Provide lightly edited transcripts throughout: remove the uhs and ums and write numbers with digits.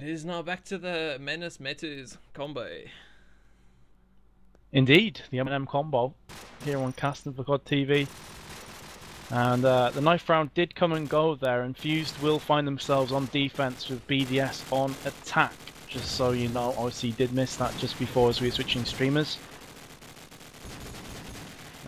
is now back to the Mennace Metuz combo. Indeed, the M&M combo here on Casting for God TV. And the ninth round did come and go there. Infused will find themselves on defense with BDS on attack. Just so you know, obviously did miss that just before as we were switching streamers.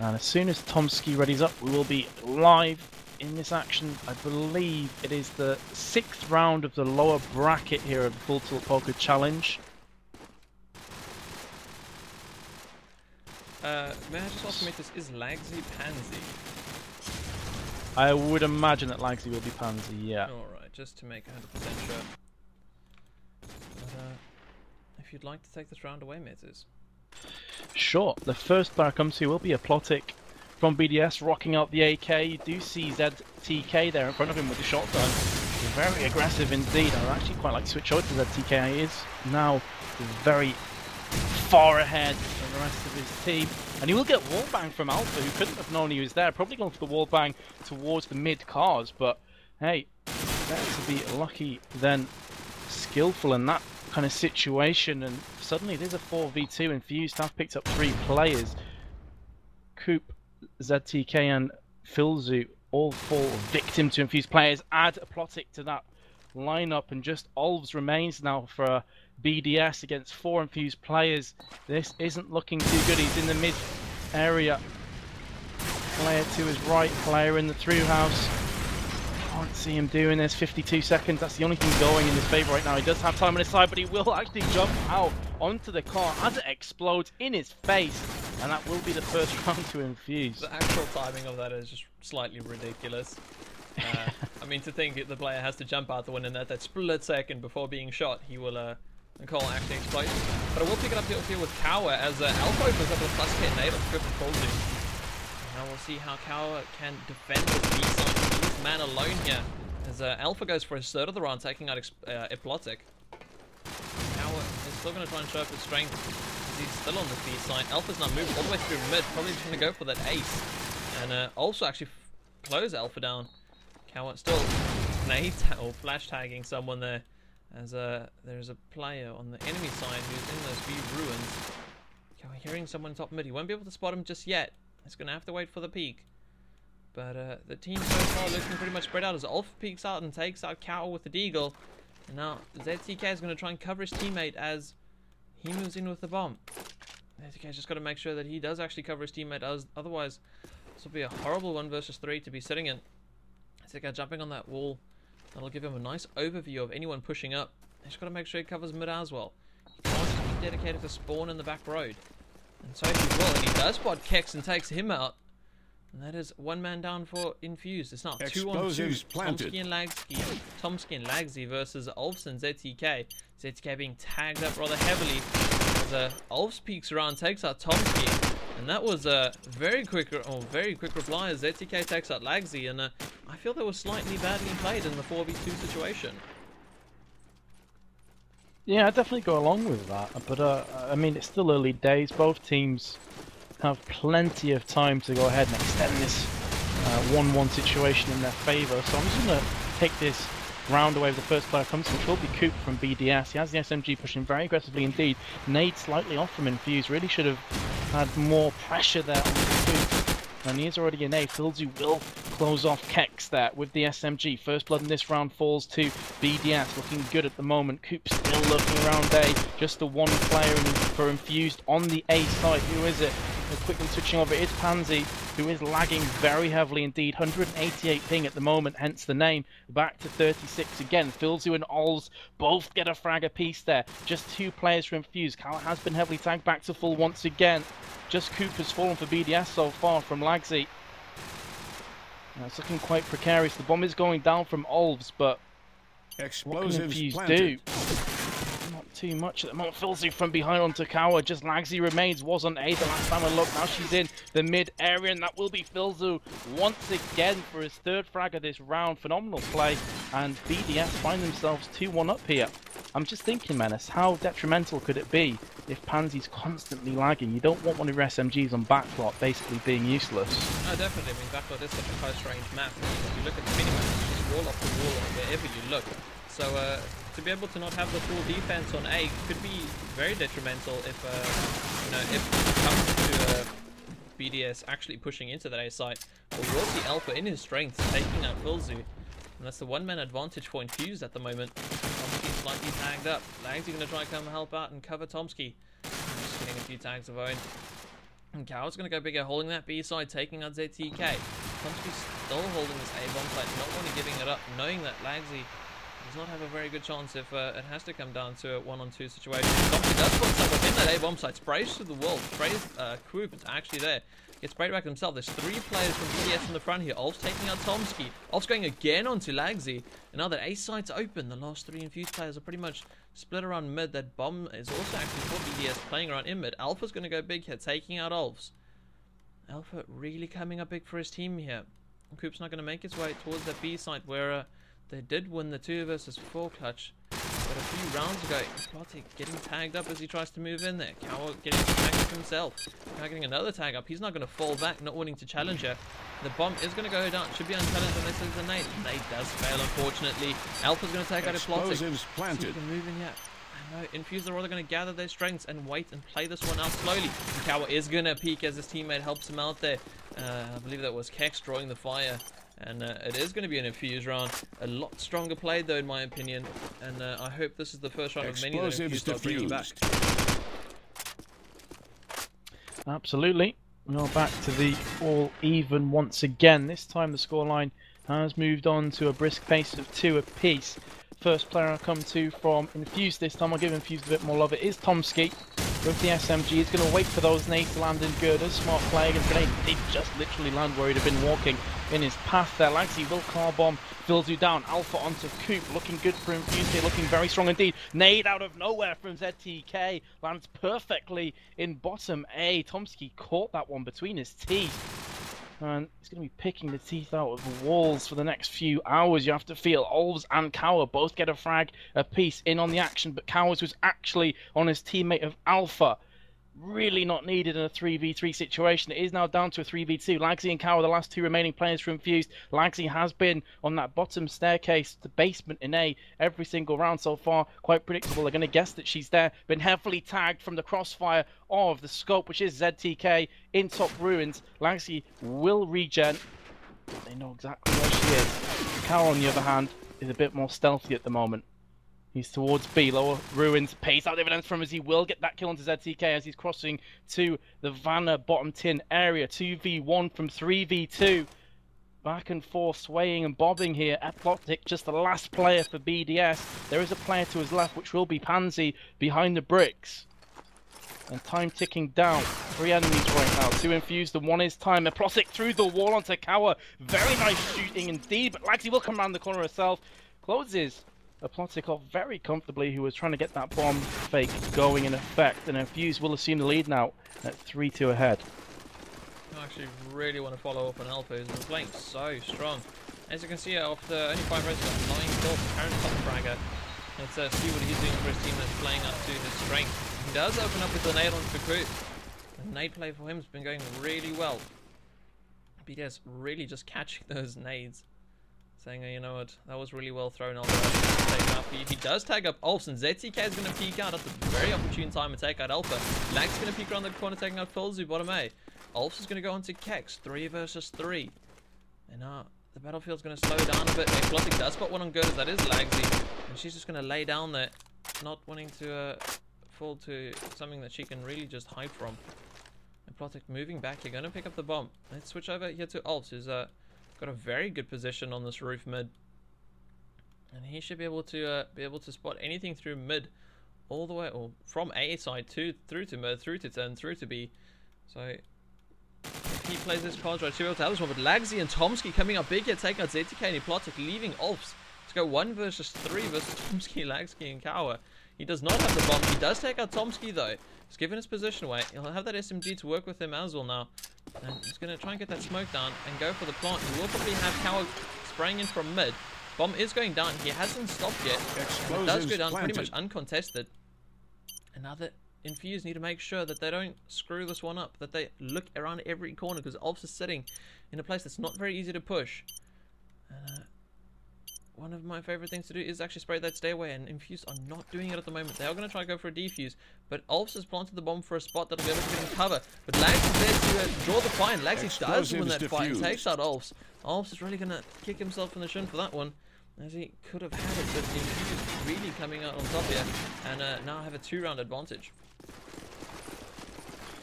And as soon as Tomsky readies up, we will be live in this action. I believe it is the 6th round of the lower bracket here of the FullTilt Poker Challenge. May I just ask Metuz, is Lagsy Pansy? I would imagine that Lagsy will be Pansy, yeah. Alright, just to make 100% sure. But, if you'd like to take this round away, Metuz. Sure, the first player comes to will be a Plotic from BDS rocking out the AK. You do see ZTK there in front of him with the shotgun. Very aggressive indeed. I actually quite like to switch over to ZTK. He is now very far ahead of the rest of his team. And he will get wallbang from Alpha, who couldn't have known he was there. Probably going for the wallbang towards the mid cars, but hey, better to be lucky than skillful in that kind of situation. And suddenly it is a 4v2. Infused have picked up 3 players. Coop, ZTK and Filzu all fall victim to Infused players. Add a Plotic to that lineup, and just Olves remains now for BDS against 4 Infused players. This isn't looking too good. He's in the mid area. Player to his right, player in the through house. Can't see him doing this. 52 seconds, that's the only thing going in his favour right now. He does have time on his side, but he will actually jump out onto the car as it explodes in his face, and that will be the first round to Infuse. The actual timing of that is just slightly ridiculous. I mean, to think the player has to jump out the window in that split second before being shot, he will call actually explode. But I will pick it up here with Kawa as Alpha opens up with a plus hit nade on Script and Coldly. Now we'll see how Kawa can defend the B side. He's man alone here as Alpha goes for his third of the round, taking out Iplotic. Kawa is still going to try and show up his strength as he's still on the B side. Alpha's now moved all the way through mid, probably just going to go for that ace. And also actually close Alpha down. Kawa still nade or flash tagging someone there, as there's a player on the enemy side who's in those few ruins. Kawa hearing someone top mid. He won't be able to spot him just yet. He's going to have to wait for the peak. But the team so far looking pretty much spread out as Alpha peeks out and takes out Cow with the deagle. And now ZTK is going to try and cover his teammate as he moves in with the bomb. ZTK's just got to make sure that he does actually cover his teammate, as otherwise this will be a horrible 1 versus 3 to be sitting in. ZTK jumping on that wall. That'll give him a nice overview of anyone pushing up. He's got to make sure he covers mid as well. He can't just be dedicated to spawn in the back road. And so he will, and he does spot Kex and takes him out. And that is 1 man down for Infused. It's now 2 on 2. Tomsky and Lagsy versus Olves and ZTK. ZTK being tagged up rather heavily as Olves peeks around, takes out Tomsky. And that was a very quick reply as ZTK takes out Lagsy. And I feel that was slightly badly played in the 4v2 situation. Yeah, I definitely go along with that, but I mean, it's still early days. Both teams have plenty of time to go ahead and extend this 1-1 situation in their favour. So I'm just going to take this round away with the first player comes, which will be Coop from BDS. He has the SMG pushing very aggressively indeed. Nade slightly off from Infuse. Really should have had more pressure there on Coop. And he is already in A. Filzu will close off Kex there with the SMG. First blood in this round falls to BDS. Looking good at the moment. Coop still looking around A. Just the 1 player for Infused on the A side. Who is it? We're quickly switching over. It's Pansy, who is lagging very heavily indeed. 188 ping at the moment, hence the name. Back to 36 again. Filzu and Olves both get a frag apiece there. Just 2 players for Infused. Cal has been heavily tagged back to full once again. Just Coop has fallen for BDS so far from Lagsy. It's looking quite precarious. The bomb is going down from Olves, but what can Infused do? Not too much at the moment. Filzy from behind onto Kawa. Just Lagsy remains. Was on A the last time I looked. Now she's in the mid area, and that will be Filzu once again for his 3rd frag of this round. Phenomenal play, and BDS find themselves 2-1 up here. I'm just thinking, Mennace, how detrimental could it be if Pansy's constantly lagging? You don't want one of your SMGs on Backlot basically being useless. No, definitely. I mean, Backlot is such a close range map. If you look at the minimap, it's just wall after wall wherever you look. So to be able to not have the full defense on A could be very detrimental if, you know, if it comes to BDS actually pushing into that A site. But we'll see Alpha in his strength taking out FullTilt. And that's the one-man advantage for Infused at the moment. Tomsky slightly tagged up. Lagsy going to try and come help out and cover Tomsky. Just getting a few tags of own. And Cow's going to go bigger, holding that B side, taking out ZTK. Tomsky's still holding this A bomb site, not really giving it up, knowing that Lagsy does not have a very good chance if it has to come down to a 1-on-2 situation. Tomsky does put someone in that A bomb site, sprays to the wall, sprays Coop, it's actually there. Gets sprayed back himself. There's 3 players from DBS in the front here. Ulf's taking out Tomsky. Ulf's going again onto Lagsy. And now that A site's open, the last 3 Infused players are pretty much split around mid. That bomb is also actually for BDS playing around in mid. Alpha's going to go big here, taking out Ulf's. Alpha really coming up big for his team here. Coop's not going to make his way towards that B site where they did win the 2 versus 4 clutch. But a few rounds ago, Plotty getting tagged up as he tries to move in there. Cow getting tagged up himself. Cow getting another tag up. He's not going to fall back, not wanting to challenge her. The bomb is going to go down. Should be unchallenged unless there's a nade. Nade does fail, unfortunately. Alpha's going to take out a Plotty. Explosives planted. Move in yet. I know. Infused are rather going to gather their strengths and wait and play this one out slowly. Cow is going to peek as his teammate helps him out there. I believe that was Kex drawing the fire. And it is going to be an Infused round. A lot stronger played, though, in my opinion. And I hope this is the first round of many that Infused are bringing back. Absolutely. We're back to the all even once again. This time the scoreline has moved on to a brisk pace of 2 apiece. First player I come to from Infused this time. I'll give Infused a bit more love. It is Tomsky with the SMG. He's going to wait for those nades to land in good. A smart play against grenade. They just literally land where he'd have been walking in his path there. Lagsy will car bomb FullTilt down. Alpha onto Coop. Looking good for Infused here. Looking very strong indeed. Nade out of nowhere from ZTK. Lands perfectly in bottom A. Tomsky caught that one between his teeth. And he's going to be picking the teeth out of the walls for the next few hours. You have to feel Olves and Cower both get a frag apiece in on the action, but Cowers was actually on his teammate of Alpha. Really not needed in a 3v3 situation. It is now down to a 3v2. Lagsy and Cower, the last 2 remaining players for Infused. Lagsy has been on that bottom staircase, the basement in A, every single round so far. Quite predictable. They're going to guess that she's there. Been heavily tagged from the crossfire of the scope, which is ZTK in top ruins. Lagsy will regen. They know exactly where she is. Cower, on the other hand, is a bit more stealthy at the moment. He's towards B, lower ruins, pays out dividends from as he will get that kill onto ZTK as he's crossing to the Vanna bottom tin area. 2v1 from 3v2. Back and forth, swaying and bobbing here. Eplotic, just the last player for BDS. There is a player to his left, which will be Pansy behind the bricks. And time ticking down. 3 enemies right now. 2 Infused and 1 is time. Eplotic through the wall onto Cower. Very nice shooting indeed, but Lagsy will come around the corner herself. Closes Eplotic off very comfortably, who was trying to get that bomb fake going in effect. And Infused will assume the lead now at 3-2 ahead. I actually really want to follow up on Alpha, who's been playing so strong. As you can see, after only 5 rounds, he's got 9 kills, apparent top fragger. Let's see what he's doing for his team that's playing up to his strength. He does open up with the nade onto Coop. The nade play for him has been going really well. BDS really just catching those nades. Saying, you know what, that was really well thrown. He does tag up Ulfs, and ZTK is going to peek out at the very opportune time and take out Alpha. Lag's going to peek around the corner, taking out FullTilt, bottom A. Ulfs is going to go onto Kex, 3 versus 3. And the battlefield's going to slow down a bit. Eplotic does spot one on good, as that is Lagsy. And she's just going to lay down there, not wanting to fall to something that she can really just hide from. Eplotic moving back here, going to pick up the bomb. Let's switch over here to Ulfs, who's got a very good position on this roof mid, and he should be able to spot anything through mid, all the way, or from A side through to mid, through to turn, through to B. So if he plays this cards right, to be able to have this one. But Lagsy and Tomsky coming up big here, taking out ZTK and Eplotic, leaving Ulfs to go 1 versus 3 versus Tomsky, Lagsy, and Cower. He does not have the bomb. He does take out Tomsky though. He's given his position away. He'll have that SMG to work with him as well now. And he's going to try and get that smoke down and go for the plant. He will probably have Cower spraying in from mid. Bomb is going down. He hasn't stopped yet. It does go down pretty much uncontested. And now that Infused need to make sure that they don't screw this one up. That they look around every corner, because Ulfs is sitting in a place that's not very easy to push. one of my favorite things to do is actually spray that stairway, and Infused are not doing it at the moment. They are going to try to go for a defuse, but Ulfs has planted the bomb for a spot that'll be able to get him cover. But Lags is there to draw the fight, and Lags does win that fight and takes out Ulfs. Ulfs is really going to kick himself in the shin for that one, as he could have had it, but Infused really coming out on top here, and now have a 2-round advantage.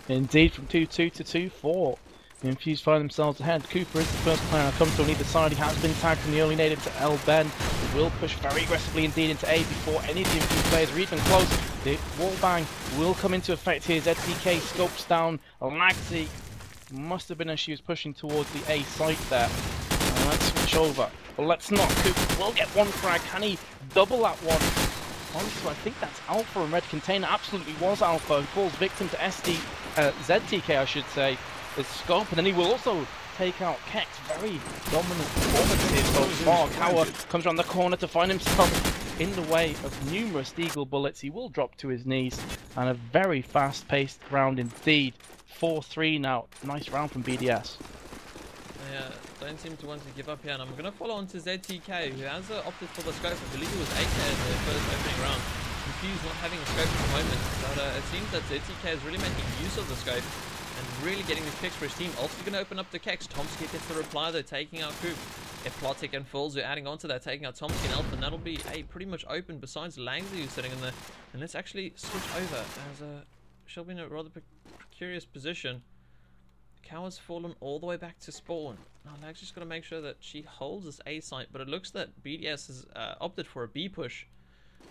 Indeed, from 2-2 to 2-4. The Infused find themselves ahead. Cooper is the first player to come to on either side. He has been tagged from the early native to L. Ben. He will push very aggressively indeed into A before any of the Infused players are even close. The wall bang will come into effect here. ZTK scopes down. Lagzy must have been as she was pushing towards the A site there. And let's switch over. But let's not. Cooper will get one frag. Can he double that one? Honestly, I think that's Alpha, and Red Container absolutely was Alpha, who falls victim to ZTK, I should say. The scope, and then he will also take out Kex. Very dominant performance here so far. Cower comes around the corner to find himself in the way of numerous Deagle bullets. He will drop to his knees, and a very fast-paced round indeed. 4-3 now. Nice round from BDS. Yeah, don't seem to want to give up here, and I'm going to follow on to ZTK, who has opted for the scope. I believe it was 8K in the first opening round. Infused not having a scope at the moment, but it seems that ZTK is really making use of the scope and really getting these picks for his team. Also going to open up to Kex. Tomsky gets the reply though, taking out Coop. If Plotic and Fulls are adding on to that, taking out Tomsky and Elf, and that'll be pretty much open besides Langsley who's sitting in there. And let's actually switch over, as she'll be in a rather precarious position. Cower's fallen all the way back to spawn. Now Langsley's got to make sure that she holds this A site, but it looks that BDS has opted for a B push.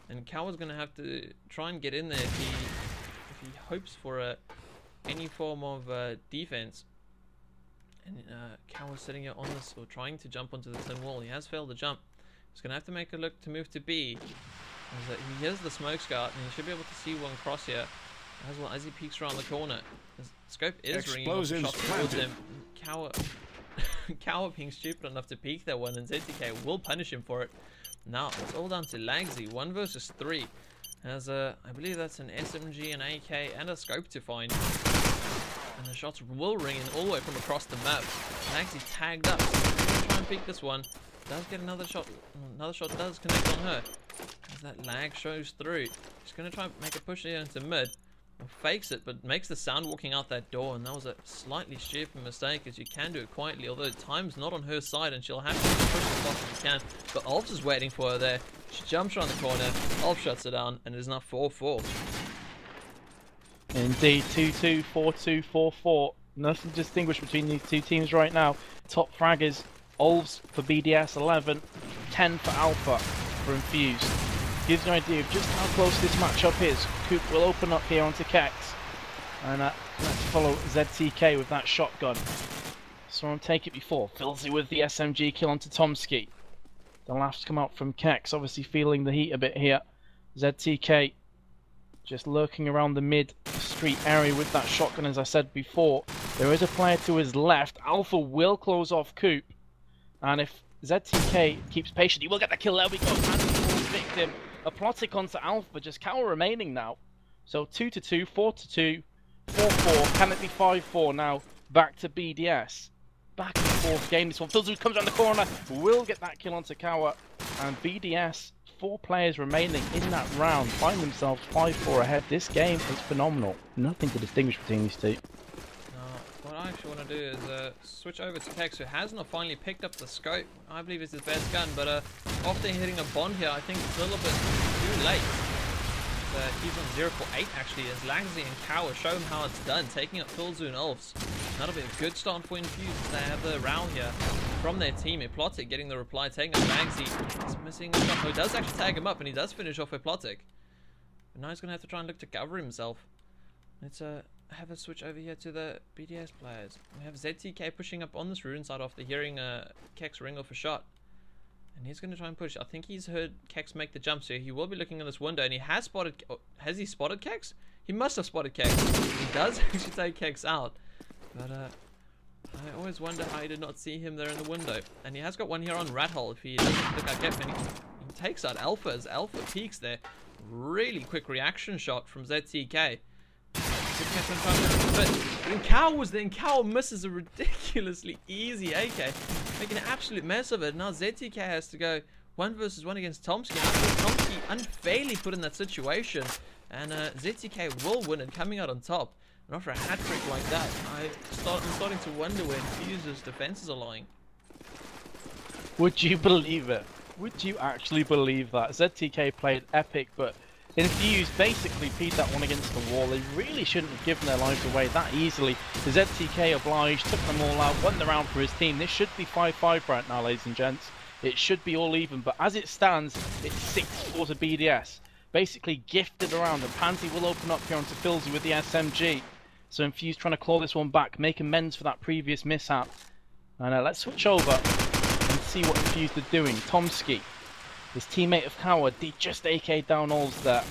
And Cower's going to have to try and get in there if he hopes for any form of defense. And Cower's sitting here on this, or trying to jump onto the thin wall. He has failed the jump. He's going to have to make a look to move to B. As he hears the smoke scout, and he should be able to see one cross here, as well as he peeks around the corner. His scope is ringing off a shot towards him. Cower being stupid enough to peek that one, and ZTK will punish him for it. Now it's all down to Lagsy, 1 versus 3. As I believe that's an SMG, an AK, and a scope to find. And the shots will ring in all the way from across the map. Lagsy tagged up. So he's gonna try and peek this one. Does get another shot. Another shot does connect on her. As that lag shows through. She's gonna try and make a push here into mid. Fakes it, but makes the sound walking out that door, and that was a slightly stupid mistake, as you can do it quietly, although time's not on her side, and she'll have to push as fast as she can. But Ulf is waiting for her there. She jumps around the corner, Ulf shuts her down, and it is now 4-4. Indeed, 2-2, 4-2, 4-4. Nothing to distinguish between these two teams right now. Top fraggers, Ulfs for BDS 11, 10 for Alpha for Infused. Gives you an idea of just how close this matchup is. Coop will open up here onto Kex. And let's follow ZTK with that shotgun. Saw him take it before. Filthy with the SMG kill onto Tomsky. The laughs come out from Kex, obviously feeling the heat a bit here. ZTK just lurking around the mid-street area with that shotgun, as I said before. There is a player to his left. Alpha will close off Coop. And if ZTK keeps patient, he will get the kill. There we go. And he falls victim. A Plotic onto Alpha, just Cower remaining now. So 2-2, 4-2, 4-4. Can it be 5-4 now? Back to BDS. Back in the fourth game. This one, FullTilt comes around the corner. Will get that kill onto Cower. And BDS, 4 players remaining in that round, find themselves 5-4 ahead. This game is phenomenal. Nothing to distinguish between these two. What I actually want to do is switch over to Kex, who has not finally picked up the scope. I believe it's his best gun, but after hitting a bond here, I think it's a little bit too late. He's on 0 for 8 actually, as Langsy and Cower show him how it's done, taking up Fulzu and Ulfs. That'll be a good start for Infused, as they have the round here from their team. Plotic getting the reply, taking up Langsy. He's missing the shot. Oh, he does actually tag him up, and he does finish off Plotic. But now he's going to have to try and look to cover himself. Let's have a switch over here to the BDS players. We have ZTK pushing up on this ruin side after hearing Kex ring off a shot. And he's going to try and push. I think he's heard Kex make the jump, so he will be looking in this window, and he has spotted... Oh, has he spotted Kex? He must have spotted Kex. He does actually take Kex out. But I always wonder how he did not see him there in the window. And he has got one here on Rat Hole if he doesn't look out carefully. He takes out Alpha as Alpha peeks there. Really quick reaction shot from ZTK. But when Cow was there, and Cow misses a ridiculously easy AK, making an absolute mess of it. Now ZTK has to go 1v1 against Tomsky. Tomsky unfairly put in that situation, and ZTK will win it, coming out on top. And after a hat trick like that, I'm starting to wonder where Infused's defenses are lying. Would you believe it? Would you actually believe that? ZTK played epic, but Infused basically peed that one against the wall. They really shouldn't have given their lives away that easily. The ZTK obliged, took them all out, won the round for his team. This should be 5-5 right now, ladies and gents. It should be all even, but as it stands, it's 6-4 to BDS. Basically gifted around, and Pansy will open up here onto Filzy with the SMG. So Infused trying to claw this one back, make amends for that previous mishap. And let's switch over and see what Infused are doing. Tomsky, his teammate of Coward, he just AK'd down Olves there.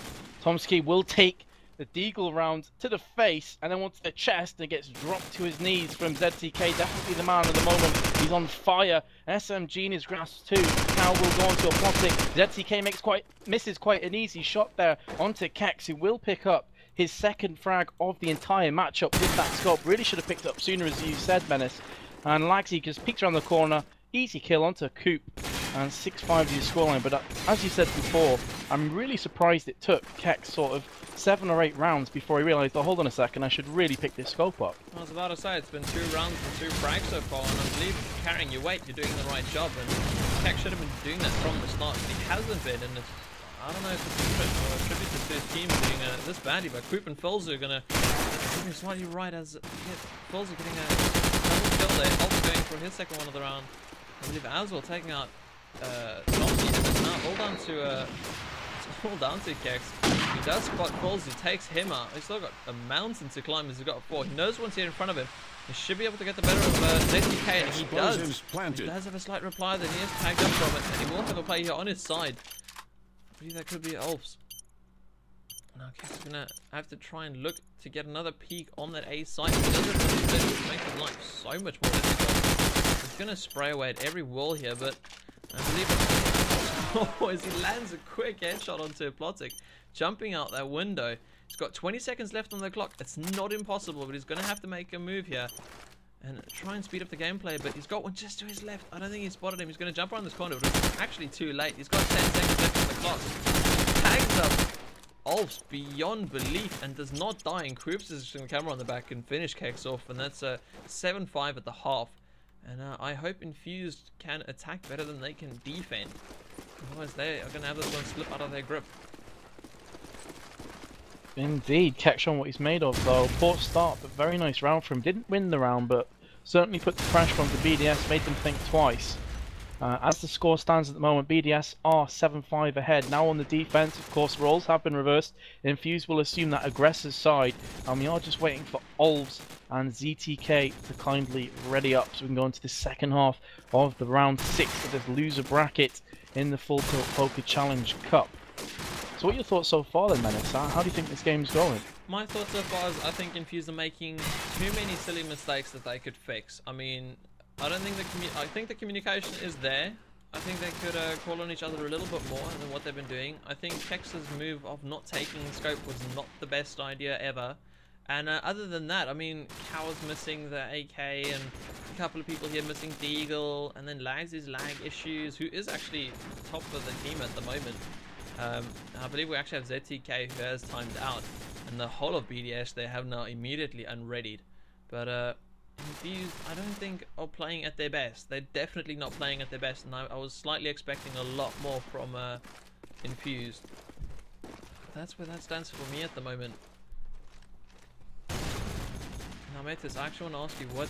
Tomsky will take the Deagle round to the face and then onto the chest and gets dropped to his knees from ZTK. Definitely the man at the moment. He's on fire. SMG in his grasp too. Cow will go onto a Plotic. ZTK misses quite an easy shot there onto Kex, who will pick up his second frag of the entire matchup with that scope. Really should have picked it up sooner, as you said, Mennace. And Lagsy just peeks around the corner. Easy kill onto Coop. And 6-5 is your scoreline. But as you said before, I'm really surprised it took Kex sort of 7 or 8 rounds before he realised, oh, hold on a second, I should really pick this scope up. I was about to say, it's been 2 rounds and 2 frags so far, and I believe carrying your weight, you're doing the right job. And Kex should have been doing that from the start, but he hasn't been. And it's, I don't know if it's a credit or a tribute to his team doing this badly, but Coop and Filzy are going to be slightly right as Filzy getting a double kill there. Also going for his second one of the round. I believe Aswell taking out Tomsky, and it's now all down to Kex. He does spot Filzy, takes him out. He's still got a mountain to climb as he's got 4. He knows once here in front of him. He should be able to get the better of ZTK, and he does. He does have a slight reply that he is tagged up from it, and he will have a play here on his side. I believe that could be Ulfs. Now Kex is going to have to try and look to get another peek on that A site. He does it, but it makes his life so much more difficult. He's going to spray away at every wall here, but I believe as he lands a quick headshot onto Plotic, jumping out that window. He's got 20 seconds left on the clock. It's not impossible, but he's going to have to make a move here and try and speed up the gameplay, but he's got one just to his left. I don't think he spotted him. He's going to jump around this corner, but it's actually too late. He's got 10 seconds left on the clock. Tags up Ulfs beyond belief and does not die, and Croops is just going to come around the back and finish Kex off, and that's a 7-5 at the half. And I hope Infused can attack better than they can defend. Otherwise they are going to have this one slip out of their grip. Indeed, Kex on what he's made of though. Poor start, but very nice round for him. Didn't win the round, but certainly put the pressure on the BDS, made them think twice. As the score stands at the moment, BDS are 7-5 ahead. Now on the defense, of course, roles have been reversed. Infused will assume that aggressor's side, and we are just waiting for Olves and ZTK to kindly ready up so we can go into the second half of the round 6 of this loser bracket in the FullTilt Poker Challenge Cup. So what are your thoughts so far then, Mennace? How do you think this game's going? My thoughts so far is I think Infused are making too many silly mistakes that they could fix. I mean, I think the communication is there. I think they could call on each other a little bit more than what they've been doing. I think Kex's move of not taking scope was not the best idea ever. And other than that, I mean, Cowar's missing the AK, and a couple of people here missing Deagle, and then Lags' lag issues, who is actually top of the team at the moment. I believe we actually have ZTK who has timed out, and the whole of BDS they have now immediately unreadied. But Infused, I don't think are playing at their best. They're definitely not playing at their best, and I was slightly expecting a lot more from Infused. That's where that stands for me at the moment. Now, Metuz, I actually want to ask you what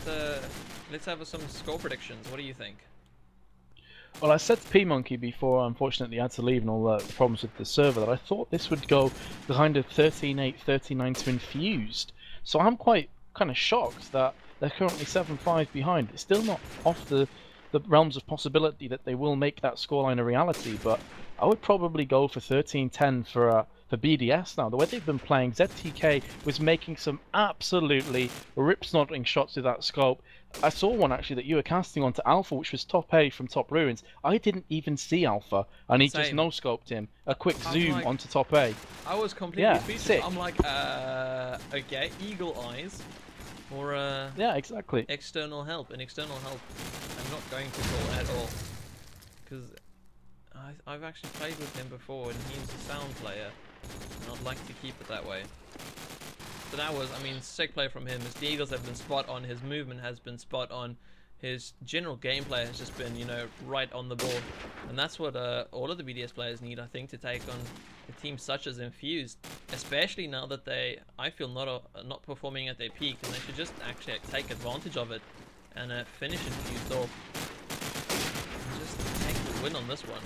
let's have some score predictions. What do you think? Well, I said to P-Monkey before, unfortunately, I had to leave and all the problems with the server, that I thought this would go kind of 13-8, 13-9 to Infused. So I'm quite kind of shocked that they're currently 7-5 behind. It's still not off the realms of possibility that they will make that scoreline a reality, but I would probably go for 13-10 for BDS now. The way they've been playing, ZTK was making some absolutely rip-snottering shots with that scope. I saw one actually that you were casting onto Alpha, which was top A from top ruins. I didn't even see Alpha, and he just no-scoped him. A quick zoom onto top A. I was completely speechless. I'm like, okay, eagle eyes. Or yeah, exactly. External help. I'm not going to call at all, because I've actually played with him before, and he's a sound player, and I'd like to keep it that way. So that was, I mean, sick play from him. His deagles have been spot on, his movement has been spot on, his general gameplay has just been, you know, right on the ball. And that's what all of the BDS players need, I think, to take on a team such as Infused, especially now that they, I feel, not performing at their peak, and they should just actually take advantage of it and finish Infused off. And just take the win on this one.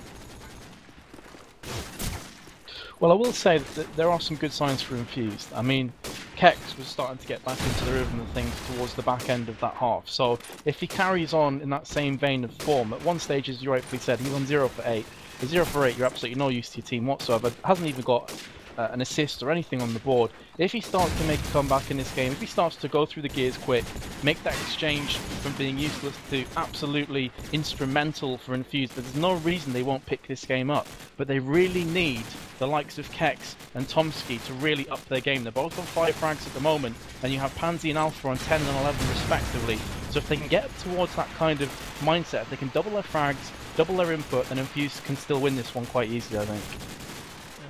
Well, I will say that there are some good signs for Infused. I mean, Kex was starting to get back into the rhythm of things towards the back end of that half. So if he carries on in that same vein of form, at one stage, as you rightfully said, he's on 0 for 8. At 0 for 8, you're absolutely no use to your team whatsoever. Hasn't even got an assist or anything on the board. If he starts to make a comeback in this game, if he starts to go through the gears quick, make that exchange from being useless to absolutely instrumental for Infused, there's no reason they won't pick this game up. But they really need the likes of Kex and Tomsky to really up their game. They're both on 5 frags at the moment, and you have Pansy and Alpha on 10 and 11 respectively. So if they can get towards that kind of mindset, if they can double their frags, double their input, then Infused can still win this one quite easily, I think.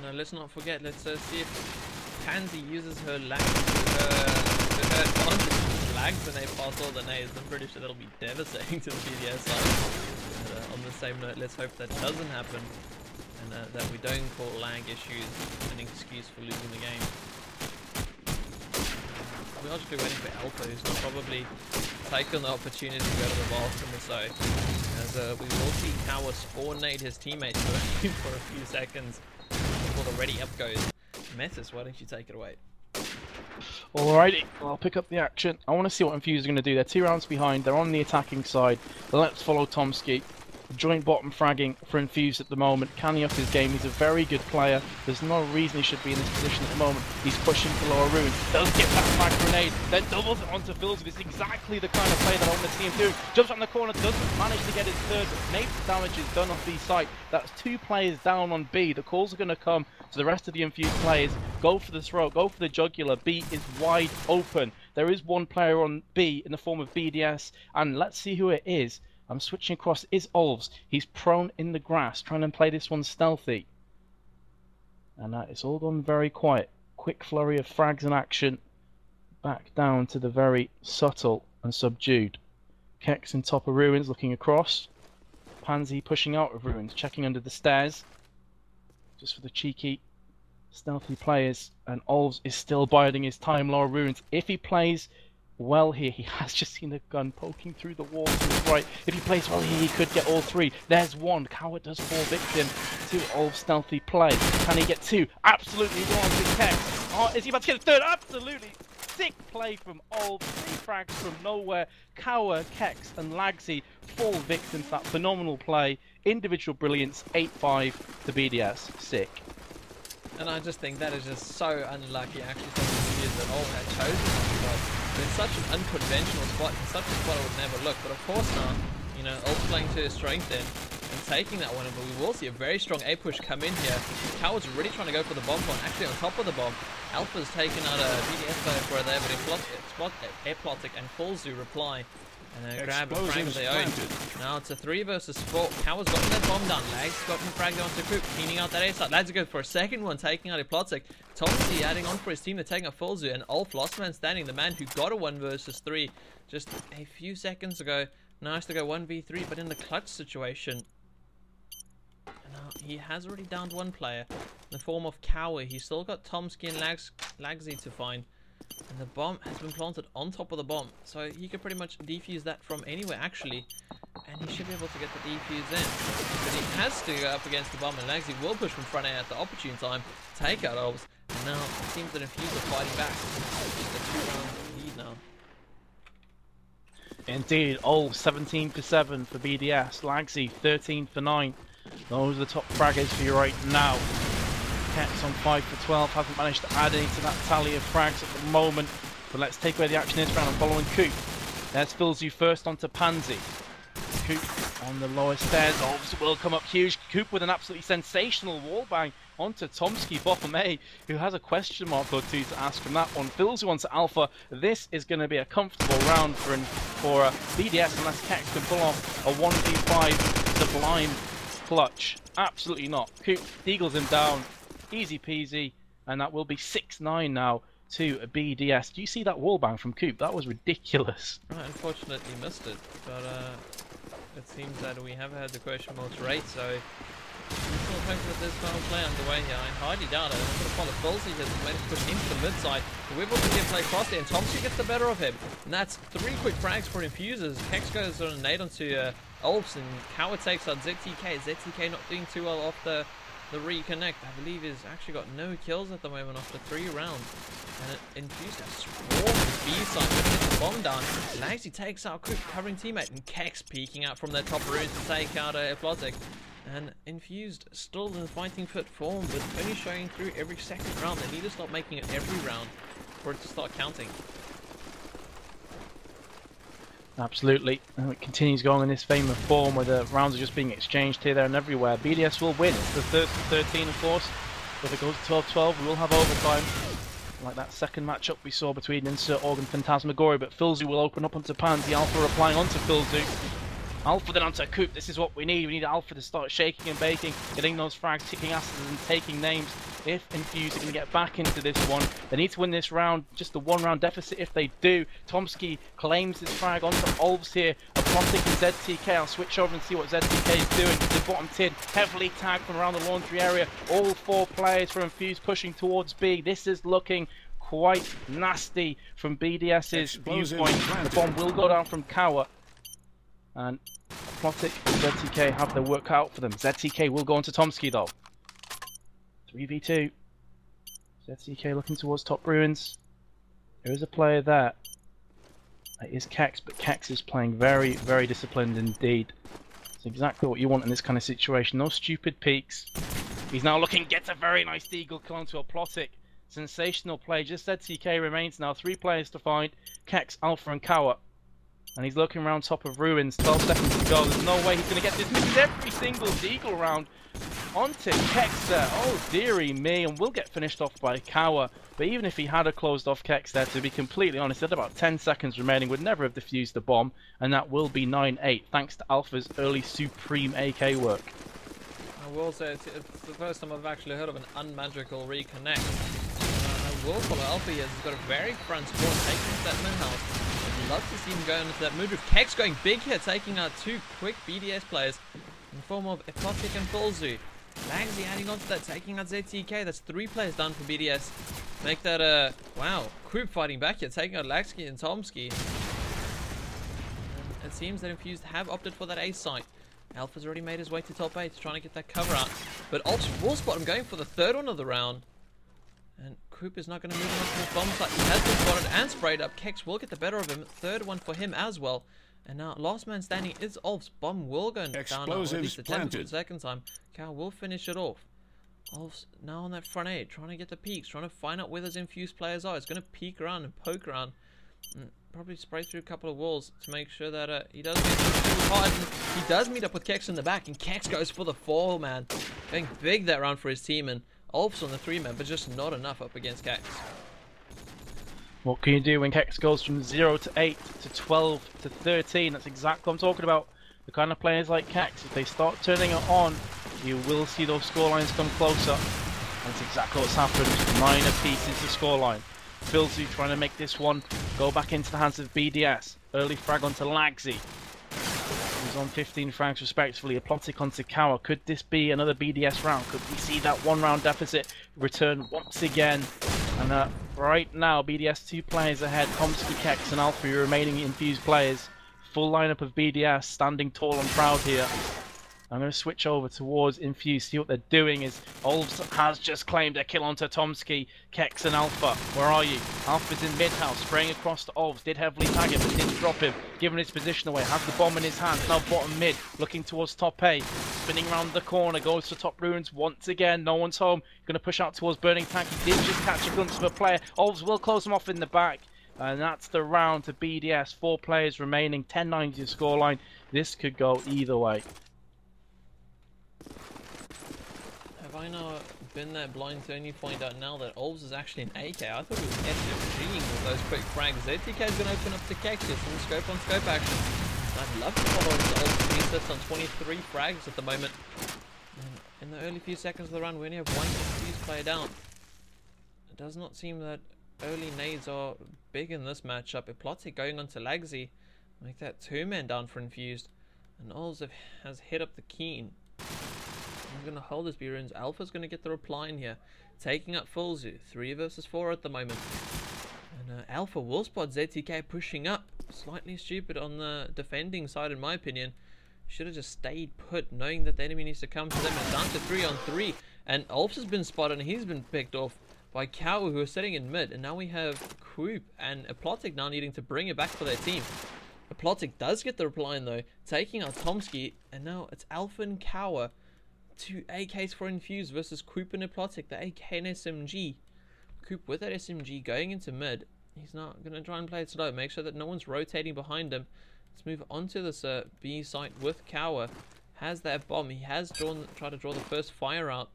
And let's not forget, let's see if Pansy uses her lag to her advantage. Lags when they pass all the nades. I'm pretty sure that'll be devastating to the BDS side. And, on the same note, let's hope that doesn't happen, and that we don't call lag issues an excuse for losing the game. We're just waiting for Alpha, who's not probably taken the opportunity to go to the bathroom or so, as we will see Kawa spawn nade his teammates for a few seconds before the ready up goes. Metuz, why don't you take it away? Alrighty, I'll pick up the action. I want to see what Infused are going to do. They're 2 rounds behind, they're on the attacking side. Let's follow Tomsky. Joint bottom fragging for Infused at the moment. Can he up his game? He's a very good player. There's no reason he should be in this position at the moment. He's pushing for lower ruins. Does get that frag grenade, then doubles it onto FullTilt. It's exactly the kind of play that I want to see him do. Jumps on the corner, doesn't manage to get his third. Nate's damage is done off B site. That's 2 players down on B. The calls are going to come to the rest of the Infused players. Go for the throat, go for the jugular. B is wide open. There is one player on B in the form of BDS, and let's see who it is. I'm switching across. Is Olves. He's prone in the grass, trying to play this one stealthy. And it's all gone very quiet. Quick flurry of frags in action. Back down to the very subtle and subdued. Kex in top of ruins, looking across. Pansy pushing out of ruins, checking under the stairs. Just for the cheeky, stealthy players. And Olves is still biding his time, lower ruins. If he plays well here, he has just seen a gun poking through the wall to his right. If he plays well here, he could get all 3. There's 1. Coward does fall victim to Olves' stealthy play. Can he get 2? Absolutely wrong with Kex. Oh, is he about to get a 3rd? Absolutely. Sick play from Olves. 3 frags from nowhere. Cower, Kex and Lagsy fall victim to that phenomenal play. Individual brilliance. 8-5 to BDS. Sick. And I just think that is just so unlucky, actually, some of the years that Olves had chosen because it's such an unconventional spot, and such a spot I would never look. But of course now, you know, Olves playing to his strength then, and taking that one, but we will see a very strong A push come in here. Coward's really trying to go for the bomb point, actually on top of the bomb. Alpha's taken out a BDS player for there, but spot Airplotic and FullTilt reply. And grab a frag of their own. Now it's a 3 versus 4. Coward's gotten that bomb down. Lags got him fragged onto Coop, cleaning out that A side. Lads go for a second one, taking out a Plotic. Tomsky adding on for his team. They're taking a FullTilt, and Olf Lost Man standing, the man who got a 1 versus 3 just a few seconds ago. Nice to go 1v3, but in the clutch situation. Now he has already downed 1 player in the form of Cower. He's still got Tomsky and Lagsy to find. And the bomb has been planted on top of the bomb, so he could pretty much defuse that from anywhere actually, and he should be able to get the defuse in. But he has to go up against the bomb, and Lagsy will push from front A at the opportune time, take out Olves, and now it seems that Infused are fighting back. Just a 2-round lead now. Indeed, Olves 17 for 7 for BDS, Lagsy 13 for 9. Those are the top fraggers for you right now. Kex on 5 for 12, hasn't managed to add any to that tally of frags at the moment. But let's take away the action this round and following Coop. There's FullTilt first onto Pansy. Coop on the lower stairs, Olves will come up huge. Coop with an absolutely sensational wallbang onto Tomsky bottom A, who has a question mark or 2 to ask from that one. FullTilt onto Alpha. This is going to be a comfortable round for BDS unless Kex can pull off a 1v5 sublime clutch. Absolutely not. Coop deagles him down. Easy peasy. And that will be 6-9 now to BDS. Do you see that wallbang from Coop? That was ridiculous. Right, unfortunately missed it. But it seems that we have had the question marks right, so we're still hoping with this final play underway here. I hardly doubt it. I'm going to follow Fulzy here. He's managed to push into the mid side. The Wibble can get play across there, and Tomsky gets the better of him. And that's 3 quick frags for Infusers. Hex goes on a nade onto Ulfs, and Coward takes out ZTK. ZTK not doing too well off the reconnect. I believe he's actually got no kills at the moment after 3 rounds. And Infused has swarmed the B side, going to get the bomb down. Lagsy takes out Coop, covering teammate, and Kex peeking out from their top room to take out Eplotic. And Infused still in the fighting fit form, but only showing through every second round. They need to start making it every round for it to start counting. Absolutely. And it continues going in this vein of form where the rounds are just being exchanged here, there and everywhere. BDS will win. It's the 13, of course. If it goes to 12-12, we will have overtime. Like that second matchup we saw between Insert Org and Phantasmagoria, but Filzu will open up onto Pansy. Alpha replying onto Filzu. Alpha then onto Coop. This is what we need. We need Alpha to start shaking and baking, getting those frags, kicking asses and taking names. If Infused are going to get back into this one, they need to win this round. Just a 1-round deficit if they do. Tomsky claims his frag onto Olves here. Aplotic and ZTK. I'll switch over and see what ZTK is doing. The bottom tin heavily tagged from around the laundry area. All 4 players from Infused pushing towards B. This is looking quite nasty from BDS's viewpoint. The bomb will go down from Kawa. And Aplotic and ZTK have their work out for them. ZTK will go onto Tomsky though. 3v2. ZTK looking towards top ruins. There is a player there. It is Kex, but Kex is playing very, very disciplined indeed. It's exactly what you want in this kind of situation. No stupid peeks. He's now looking, gets a very nice deagle kill onto Aplotic. Sensational play. Just ZTK remains now. 3 players to find. Kex, Alpha and Kawa. And he's looking around top of ruins. 12 seconds to go. There's no way he's going to get this. Misses every single deagle round onto Kex there. Oh dearie me. And will get finished off by Kawa. But even if he had a closed off Kex there, to be completely honest, at about 10 seconds remaining, would never have defused the bomb. And that will be 9-8 thanks to Alpha's early supreme AK work. I will say it's the first time I've actually heard of an unmagical reconnect. I will follow Alpha here. He's got a very front score taking that Mennace. I'd love to see him go into that mood with Kex going big here, taking out 2 quick BDS players in the form of Aplotic and Fulzu. Lagsy adding on to that, taking out ZTK. That's 3 players done for BDS. Make that wow, Coop fighting back here, taking out Lagsy and Tomsky. And it seems that Infused have opted for that A site. Alpha's already made his way to top 8, trying to get that cover out. But Ultra will spot him going for the 3rd one of the round. And Coop is not going to move him onto his bomb site. He has been spotted and sprayed up. Kex will get the better of him. 3rd one for him as well. And now last man standing is Ulf's. Bomb will go down now, at least attempt for the 2nd time. Cow will finish it off. Ulf's now on that front 8, trying to get the peaks, trying to find out where those Infused players are. He's going to peek around and poke around. And probably spray through a couple of walls to make sure that he doesn't get too hard. And he does meet up with Kex in the back, and Kex goes for the 4, man. Going big that round for his team, and Ulf's on the 3-man, but just not enough up against Kex. What can you do when Kex goes from 0 to 8 to 12 to 13? That's exactly what I'm talking about. The kind of players like Kex, if they start turning it on, you will see those scorelines come closer. And that's exactly what's happened. 9 apiece is the scoreline. Filzu trying to make this one go back into the hands of BDS. Early frag onto Lagsy. He's on 15 frags respectively. Aplotic onto Kawa. Could this be another BDS round? Could we see that 1-round deficit return once again? And right now, BDS 2 players ahead. Tomsky, Kex and Alpha, remaining Infused players. Full lineup of BDS standing tall and proud here. I'm going to switch over towards Infused. See what they're doing is Olves has just claimed a kill onto Tomsky, Kex and Alpha. Where are you? Alpha's in mid-house, spraying across to Olves. Did heavily tag him, but didn't drop him. Giving his position away. Has the bomb in his hand. Now bottom mid, looking towards top A. Spinning around the corner, goes to top ruins once again. No one's home. Going to push out towards burning tank. He did just catch a glimpse of a player. Olves will close him off in the back. And that's the round to BDS. 4 players remaining. 10-9 to scoreline. This could go either way. Have I now been that blind to only find out now that Olves is actually an AK? I thought he was SMGing with those quick frags. ZTK is going to open up to Kex here, some scope on scope action. I'd love to follow him to Olves. He sits on 23 frags at the moment. in the early few seconds of the run, we only have one Infused player down. It does not seem that early nades are big in this matchup. Iplotic going on to Lagsy, make that 2-man down for Infused. And Olves has hit up the Keen. He's going to hold his B-runes. Alpha's going to get the reply in here. Taking up FullTilt. 3 versus 4 at the moment. And Alpha will spot ZTK pushing up. Slightly stupid on the defending side in my opinion. Should have just stayed put, knowing that the enemy needs to come to them. And down to 3 on 3. And Olves has been spotted and he's been picked off by Cow, who are sitting in mid. And now we have Quoop and Iplotic now needing to bring it back for their team. Iplotic does get the reply in though, taking out Tomsky. And now it's Alpha and Cower. 2 AKs for Infused versus Quoop and Iplotic, the AK and SMG. Quoop with that SMG going into mid. He's not going to try and play it slow. Make sure that no one's rotating behind him. Let's move on to this B site with Cower. Has that bomb. He has tried to draw the first fire out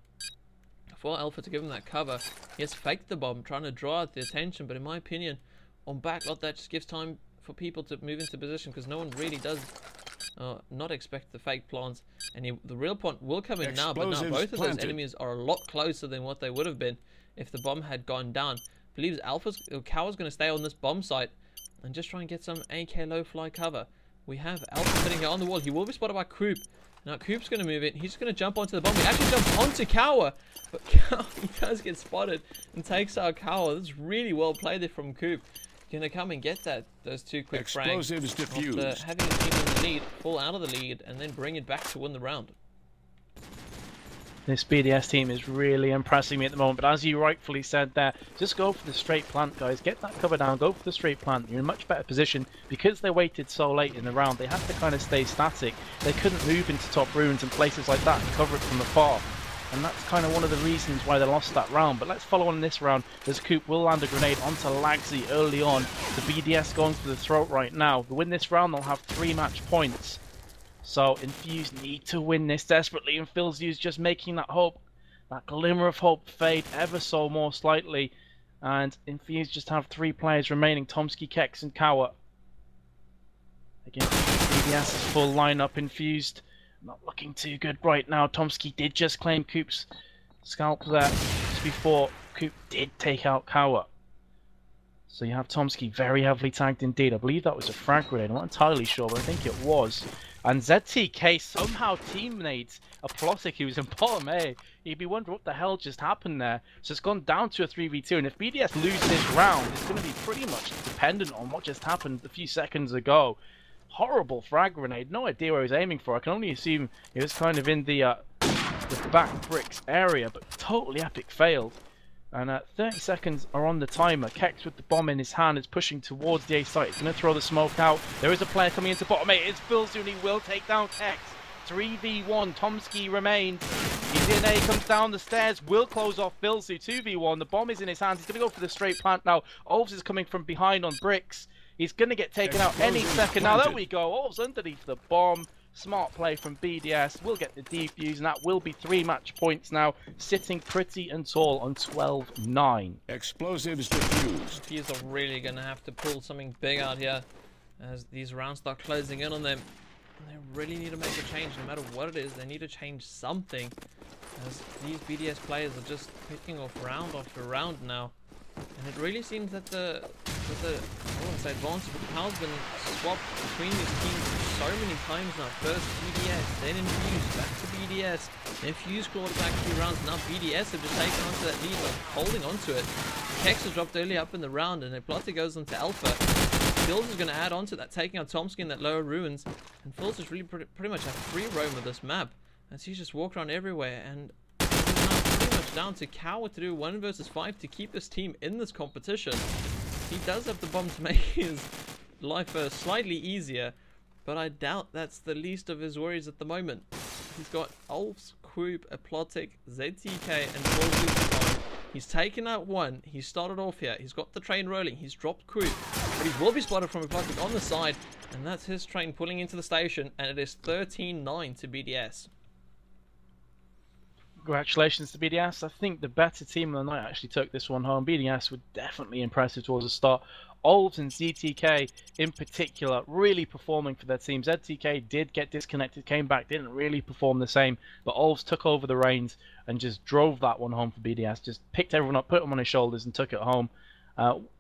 for Alpha to give him that cover. He has faked the bomb, trying to draw out the attention. But in my opinion, on Backlot, that just gives time for people to move into position because no one really does not expect the fake plants. And the real point will come in now. But now both of those enemies are a lot closer than what they would have been if the bomb had gone down. Believes Cower's going to stay on this bomb site and just try and get some AK low fly cover. We have Alpha sitting here on the wall. He will be spotted by Quoop. Now Quoop's going to move in. He's just going to jump onto the bomb. He actually jumps onto Cower, but he does get spotted and takes out Cower. That's really well played there from Quoop. Going to come and get those 2 quick frags. Explosives diffused. After having a team in the lead, fall out of the lead, and then bring it back to win the round. This BDS team is really impressing me at the moment, but as you rightfully said there, just go for the straight plant, guys. Get that cover down, go for the straight plant. You're in a much better position. Because they waited so late in the round, they had to kind of stay static. They couldn't move into top ruins and places like that and cover it from afar. And that's kind of one of the reasons why they lost that round. But let's follow on in this round, as Coop will land a grenade onto Lagsy early on. The BDS going for the throat right now. To win this round, they'll have 3 match points. So Infused need to win this desperately, and FullTilt just making that hope, that glimmer of hope fade ever so more slightly. And Infused just have 3 players remaining, Tomsky, Kex and Cower. Again, BDS's full lineup. Infused not looking too good right now. Tomsky did just claim Coop's scalp there just before Coop did take out Cower. So you have Tomsky very heavily tagged indeed. I believe that was a frag grenade. I'm not entirely sure, but I think it was. And ZTK somehow teammates Iplotic, who was in bottom A. You'd be wondering what the hell just happened there. So it's gone down to a 3v2, and if BDS lose this round, it's going to be pretty much dependent on what just happened a few seconds ago. Horrible frag grenade. No idea where he was aiming for. I can only assume it was kind of in the back bricks area, but totally epic failed. And 30 seconds are on the timer. Kex with the bomb in his hand is pushing towards the A site. He's going to throw the smoke out. There is a player coming into bottom 8. It's FullTilt. He will take down Kex. 3v1. Tomsky remains. He's in A, comes down the stairs, will close off FullTilt. 2v1. The bomb is in his hands. He's going to go for the straight plant now. Olves is coming from behind on bricks. He's going to get taken out any second. Now there we go. Olves underneath the bomb. Smart play from BDS. We'll get the defuse, and that will be 3 match points now, sitting pretty and tall on 12-9. Explosives diffused. He's really going to have to pull something big out here as these rounds start closing in on them. And they really need to make a change. No matter what it is, they need to change something, as these BDS players are just picking off round after round now. And it really seems that the I wouldn't say advantage, but the power's been swapped between these teams so many times now. First BDS, then Infused, back to BDS. Infused clawed back 2 rounds, now BDS have just taken onto that lead, but holding onto it. Kex was dropped early up in the round, and Iplotic goes onto Alpha. FullTilt is going to add on to that, taking out Tomsky in that lower ruins. And FullTilt is really pretty much a free roam of this map, as he's just walk around everywhere. And pretty much down to Cower to do 1 versus 5 to keep his team in this competition. He does have the bomb to make his life slightly easier, but I doubt that's the least of his worries at the moment. He's got Olves, Quoop, Iplotic, ZTK, and FullTilt. He's taken out 1. He started off here. He's got the train rolling. He's dropped Quoop, but he will be spotted from Iplotic on the side, and that's his train pulling into the station, and it is 13-9 to BDS. Congratulations to BDS. I think the better team of the night actually took this one home. BDS were definitely impressive towards the start Olves and ZTK in particular really performing for their team. ZTK did get disconnected, came back, didn't really perform the same, but Olves took over the reins and just drove that one home for BDS, just picked everyone up, put them on his shoulders and took it home.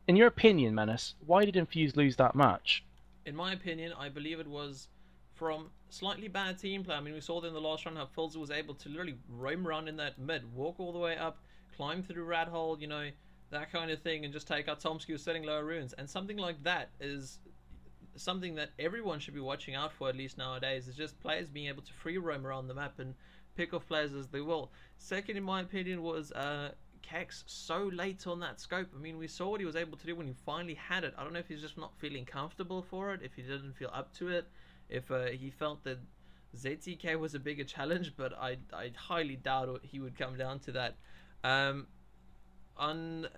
In your opinion, Mennace, why did Infused lose that match? In my opinion, I believe it was from slightly bad team play. I mean, we saw that in the last round how FullTilt was able to literally roam around in that mid, walk all the way up, climb through rat hole, you know, that kind of thing, and just take out Tomsky who's setting lower runes. And something like that is something that everyone should be watching out for, at least nowadays, is just players being able to free roam around the map and pick off players as they will. Second, in my opinion, was Kex so late on that scope. I mean, we saw what he was able to do when he finally had it. I don't know if he's just not feeling comfortable for it, if he didn't feel up to it, if he felt that ZTK was a bigger challenge, but I highly doubt he would come down to that. On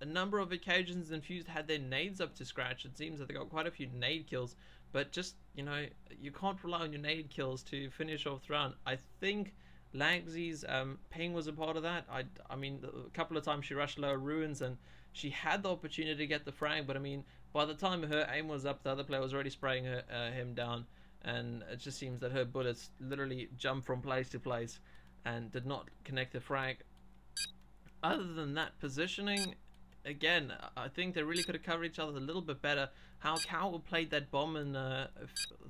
a number of occasions, Infused had their nades up to scratch. It seems that they got quite a few nade kills, but just, you know, you can't rely on your nade kills to finish off the round. I think Lagsy's ping was a part of that. I mean, a couple of times she rushed lower ruins and she had the opportunity to get the frag, but I mean, by the time her aim was up, the other player was already spraying him down, and it just seems that her bullets literally jumped from place to place and did not connect the frag. Other than that, positioning, again, I think they really could have covered each other a little bit better. How Cow played that bomb in the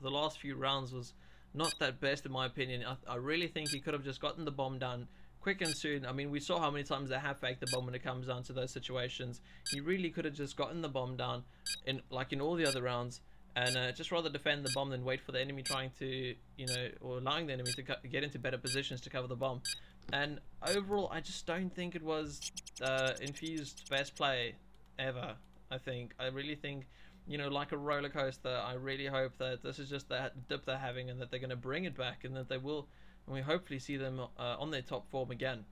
last few rounds was not that best, in my opinion. I really think he could have just gotten the bomb done quick and soon. I mean, we saw how many times they have faked the bomb when it comes down to those situations. He really could have just gotten the bomb down, like in all the other rounds, and just rather defend the bomb than wait for the enemy trying to, you know, or allowing the enemy to get into better positions to cover the bomb. And overall, I just don't think it was Infused's best play ever. I really think, you know, like a roller coaster, I really hope that this is just that dip they're having and that they're going to bring it back, and that they will, and we hopefully see them on their top form again.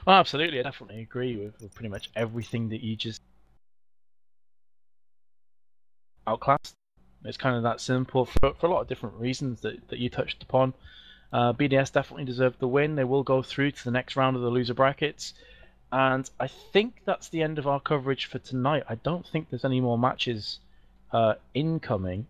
Well, absolutely, I definitely agree with pretty much everything that you just outclassed. It's kind of that simple for a lot of different reasons that you touched upon. BDS definitely deserved the win. They will go through to the next round of the loser brackets. And I think that's the end of our coverage for tonight. I don't think there's any more matches incoming.